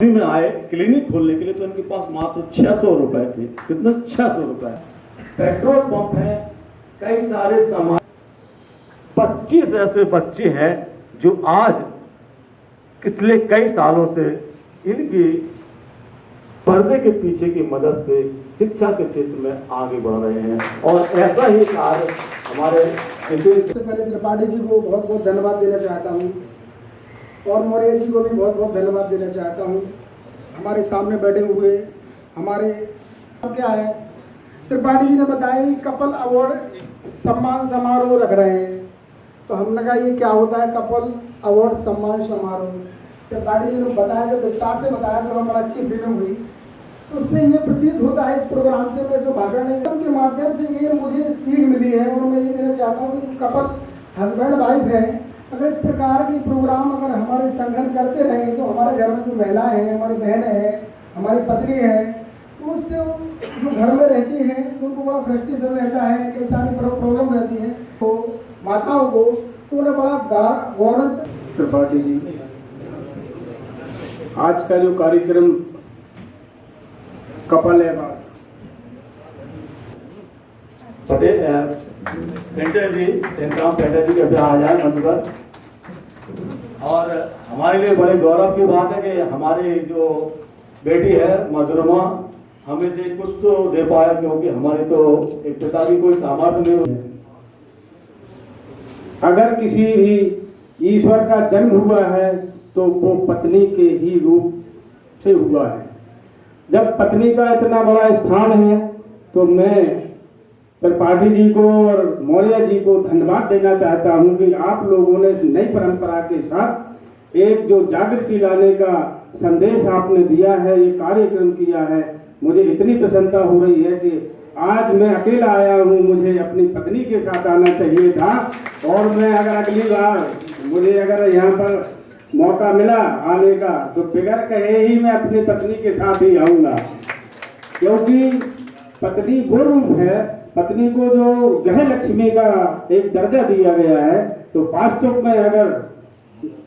में आए क्लिनिक खोलने के लिए तो इनके पास मात्र 600 रुपए थे। कितना? 600 रुपए। पेट्रोल पंप है, कई सारे सामान। 25 ऐसे बच्चे हैं जो आज पिछले कई सालों से इनकी पर्दे के पीछे की मदद से शिक्षा के क्षेत्र में आगे बढ़ रहे हैं और ऐसा ही कार्य हमारे सबसे पहले त्रिपाठी जी को बहुत बहुत धन्यवाद देना चाहता हूँ और मौर्य जी को भी बहुत बहुत धन्यवाद देना चाहता हूँ। हमारे सामने बैठे हुए हमारे अब क्या है, त्रिपाठी जी ने बताया कि कपल अवार्ड सम्मान समारोह रख रहे हैं, तो हमने कहा ये क्या होता है कपल अवार्ड सम्मान समारोह। त्रिपाठी जी ने बताया, जब विस्तार से बताया तो हमें अच्छी फीलिंग हुई। तो उससे ये प्रतीत होता है इस प्रोग्राम से मैं जो भाषण नहीं के माध्यम से ये मुझे सीख मिली है और मैं ये देना चाहता हूँ कि कपल हस्बैंड वाइफ है, अगर इस प्रकार के प्रोग्राम अगर हमारे संगठन करते रहेंगे तो हमारे घर में जो महिलाएं हैं, हमारी बहनें हैं, हमारी पत्नी है, तो उससे जो घर में रहती हैं तो उनको बड़ा फ्रस्ट्रेशन रहता है, कई सारी प्रॉब्लम रहती है, तो माताओं को तो उन्हें बड़ा गौरव। त्रिपाठी जी, आज का जो कार्यक्रम कपल है पटेल पेंटर जी, इंद्राम पेंटर जी के आ जाए मंच पर। और हमारे लिए बड़े गौरव की बात है कि हमारी जो बेटी है मधुरमा हमें से कुछ तो दे पाया, क्योंकि हमारे तो एक पिता की कोई सामर्थ्य नहीं है। अगर किसी भी ईश्वर का जन्म हुआ है तो वो पत्नी के ही रूप से हुआ है। जब पत्नी का इतना बड़ा स्थान है तो मैं त्रिपाठी जी को और मौर्य जी को धन्यवाद देना चाहता हूं कि आप लोगों ने इस नई परंपरा के साथ एक जो जागृति लाने का संदेश आपने दिया है, ये कार्यक्रम किया है, मुझे इतनी प्रसन्नता हो रही है कि आज मैं अकेला आया हूं, मुझे अपनी पत्नी के साथ आना चाहिए था। और मैं अगर अगली बार मुझे अगर यहाँ पर मौका मिला आने का तो बिगड़ कहे ही मैं अपनी पत्नी के साथ ही आऊँगा, क्योंकि पत्नी वो रूप है, पत्नी को जो ग्रह लक्ष्मी का एक दर्जा दिया गया है, तो वास्तव में अगर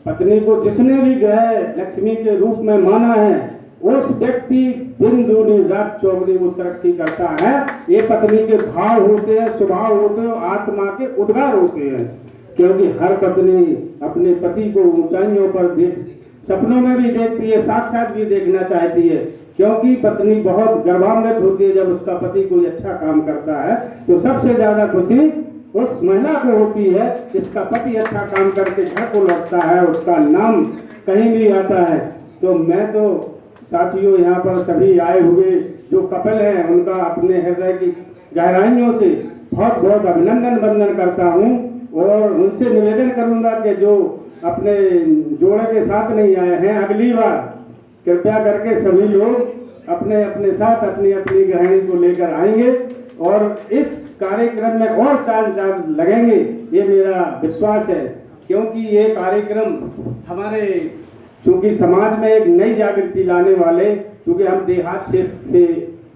पत्नी को जिसने भी ग्रह लक्ष्मी के रूप में माना है उस व्यक्ति दिन दूनी रात चौगुनी वो तरक्की करता है। ये पत्नी के भाव होते हैं, स्वभाव होते हैं, आत्मा के उद्गार होते हैं, क्योंकि हर पत्नी अपने पति को ऊंचाइयों पर सपनों में भी देखती है, साक्षात भी देखना चाहती है, क्योंकि पत्नी बहुत गर्वान्वित होती है जब उसका पति कोई अच्छा काम करता है। तो सबसे ज्यादा खुशी उस महिला को होती है जिसका पति अच्छा काम करके घर को लौटता है, उसका नाम कहीं भी आता है। तो मैं तो साथियों यहाँ पर सभी आए हुए जो कपल हैं उनका अपने हृदय की गहराइयों से बहुत बहुत अभिनंदन वंदन करता हूँ और उनसे निवेदन करूंगा कि जो अपने जोड़े के साथ नहीं आए हैं, अगली बार कृपया करके सभी लोग अपने अपने साथ अपनी अपनी गृहिणी को लेकर आएंगे और इस कार्यक्रम में और चांद चांद लगेंगे, ये मेरा विश्वास है। क्योंकि ये कार्यक्रम हमारे चूंकि समाज में एक नई जागृति लाने वाले, क्योंकि हम देहात क्षेत्र से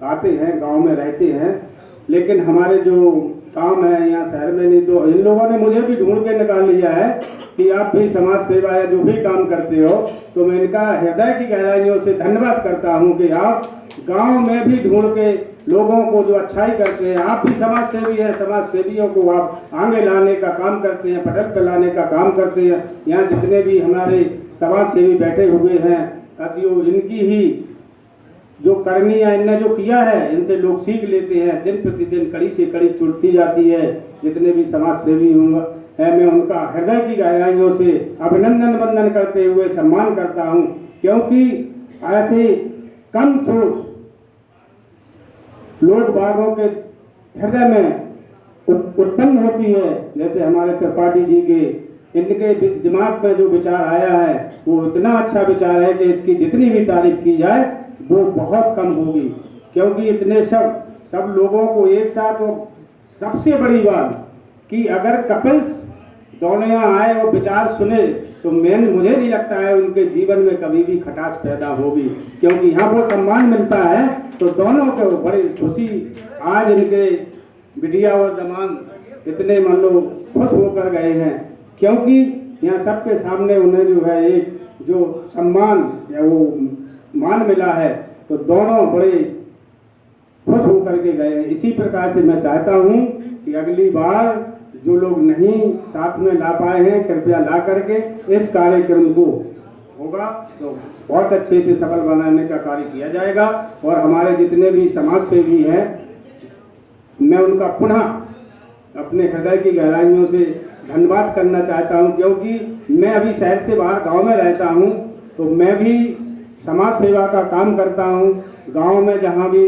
आते हैं, गांव में रहते हैं, लेकिन हमारे जो काम है यहाँ शहर में नहीं, तो इन लोगों ने मुझे भी ढूंढ के निकाल लिया है कि आप भी समाज सेवा या जो भी काम करते हो, तो मैं इनका हृदय की गहराइयों से धन्यवाद करता हूँ कि आप गांव में भी ढूंढ के लोगों को जो अच्छाई करते हैं, आप भी समाज सेवी हैं, समाज सेवियों को आप आगे लाने का काम करते हैं, पटल फैलाने का काम करते हैं। यहाँ जितने भी हमारे समाज सेवी बैठे हुए हैं, साथियों, इनकी ही जो करनी है, इनने जो किया है, इनसे लोग सीख लेते हैं। दिन प्रतिदिन कड़ी से कड़ी जुड़ती जाती है। जितने भी समाज सेवी है मैं उनका हृदय की गहराइयों से अभिनंदन वंदन करते हुए सम्मान करता हूं, क्योंकि ऐसे कम सोच लोग बागों के हृदय में उत्पन्न होती है। जैसे हमारे त्रिपाठी जी के इनके दिमाग में जो विचार आया है वो इतना अच्छा विचार है कि इसकी जितनी भी तारीफ की जाए वो बहुत कम होगी, क्योंकि इतने सब लोगों को एक साथ, और सबसे बड़ी बात कि अगर कपल्स दोनों यहाँ आए और विचार सुने तो मुझे नहीं लगता है उनके जीवन में कभी भी खटास पैदा होगी, क्योंकि यहाँ वो सम्मान मिलता है तो दोनों को बड़ी खुशी। आज इनके बिटिया और दमाद इतने मान लो खुश होकर गए हैं, क्योंकि यहाँ सबके सामने उन्हें जो है एक जो सम्मान या वो सम्मान मिला है, तो दोनों बड़े खुश होकर के गए। इसी प्रकार से मैं चाहता हूँ कि अगली बार जो लोग नहीं साथ में ला पाए हैं, कृपया ला करके इस कार्यक्रम को होगा तो बहुत अच्छे से सफल बनाने का कार्य किया जाएगा। और हमारे जितने भी समाज सेवी हैं, मैं उनका पुनः अपने हृदय की गहराइयों से धन्यवाद करना चाहता हूं, क्योंकि मैं अभी शहर से बाहर गांव में रहता हूं, तो मैं भी समाज सेवा का काम करता हूं। गांव में जहां भी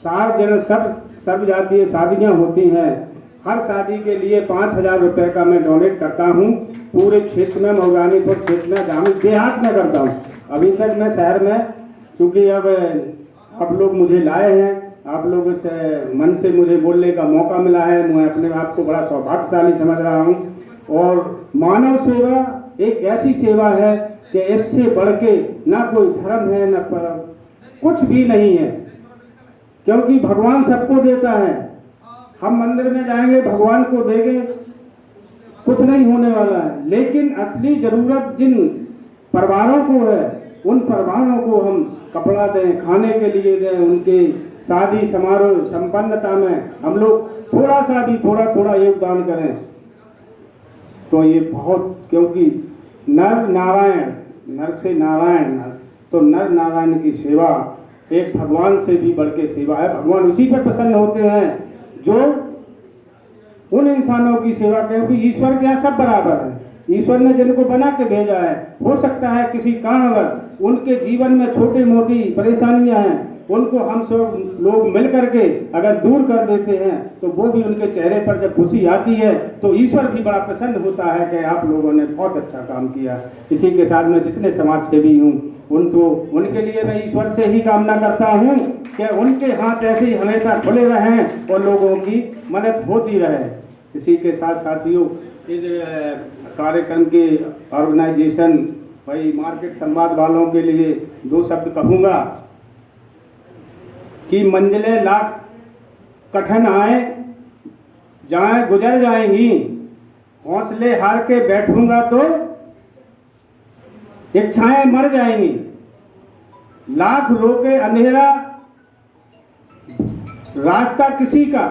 सब जातीय शादियां होती हैं, हर शादी के लिए 5,000 रुपये का मैं डोनेट करता हूं। पूरे क्षेत्र में, मऊरानीपुर क्षेत्र में, जहाँ देहात में करता हूं। अभी तक मैं शहर में, चूँकि अब आप लोग मुझे लाए हैं, आप लोगों से मन से मुझे बोलने का मौका मिला है, मैं अपने आप को बड़ा सौभाग्यशाली समझ रहा हूं। और मानव सेवा एक ऐसी सेवा है कि इससे बढ़ के ना कोई धर्म है, ना कुछ भी नहीं है, क्योंकि भगवान सबको देता है। हम मंदिर में जाएंगे, भगवान को देंगे, कुछ नहीं होने वाला है, लेकिन असली जरूरत जिन परिवारों को है, उन परिवारों को हम कपड़ा दें, खाने के लिए दें, उनके शादी समारोह संपन्नता में हम लोग थोड़ा सा भी थोड़ा योगदान करें, तो ये बहुत, क्योंकि नर नारायण, नर से नारायण, तो नर नारायण की सेवा एक भगवान से भी बढ़ के सेवा है। भगवान उसी पर प्रसन्न होते हैं जो उन इंसानों की सेवा, क्योंकि ईश्वर के यहाँ सब बराबर है। ईश्वर ने जिनको बना के भेजा है, हो सकता है किसी कारणवश उनके जीवन में छोटी मोटी परेशानियां हैं, उनको हम सब लोग मिल करके अगर दूर कर देते हैं, तो वो भी उनके चेहरे पर जब खुशी आती है तो ईश्वर भी बड़ा प्रसन्न होता है कि आप लोगों ने बहुत अच्छा काम किया। इसी के साथ मैं जितने समाज सेवी हूँ उनके लिए मैं ईश्वर से ही कामना करता हूँ कि उनके हाथ ऐसे ही हमेशा खुले रहें और लोगों की मदद होती रहे। इसी के साथ साथियों, इस कार्यक्रम के ऑर्गेनाइजेशन भाई मार्केट संवाद वालों के लिए 2 शब्द कहूँगा कि मंजिलें लाख कठिन आए जाएं गुजर जाएंगी, हौसले हार के बैठूंगा तो इच्छाएं मर जाएंगी। लाख रोके अंधेरा रास्ता किसी का,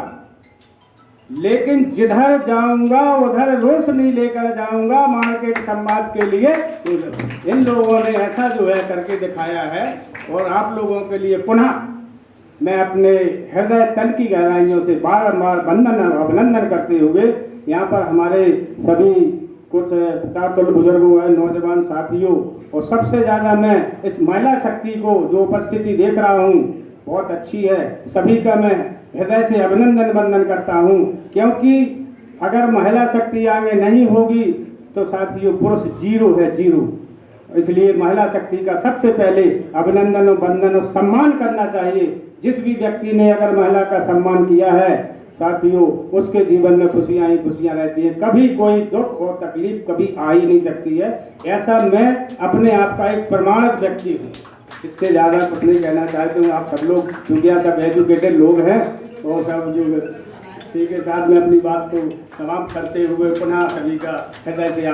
लेकिन जिधर जाऊंगा उधर रोशनी लेकर जाऊंगा मार्केट संवाद के लिए। इन लोगों ने ऐसा जो है करके दिखाया है, और आप लोगों के लिए पुनः मैं अपने हृदय तल की गहराइयों से बारंबार अभिनंदन करते हुए, यहाँ पर हमारे सभी कुछ पितातुल्य बुजुर्गों हैं, नौजवान साथियों, और सबसे ज़्यादा मैं इस महिला शक्ति को जो उपस्थिति देख रहा हूँ बहुत अच्छी है, सभी का मैं हृदय से अभिनंदन वंदन करता हूँ। क्योंकि अगर महिला शक्ति आगे नहीं होगी तो साथियों पुरुष जीरो है, जीरो। इसलिए महिला शक्ति का सबसे पहले अभिनंदन और वंदन और सम्मान करना चाहिए। जिस भी व्यक्ति ने अगर महिला का सम्मान किया है साथियों, उसके जीवन में खुशियां ही खुशियां रहती हैं, कभी कोई दुख और तकलीफ कभी आ ही नहीं सकती है। ऐसा मैं अपने आप का एक प्रमाणित व्यक्ति हूँ। इससे ज़्यादा कुछ नहीं कहना चाहते हूँ। आप सब लोग दुनिया तक एजुकेटेड लोग हैं, और सब जो इसी के साथ में अपनी बात को समाप्त करते हुए पुनः सभी का हृदय से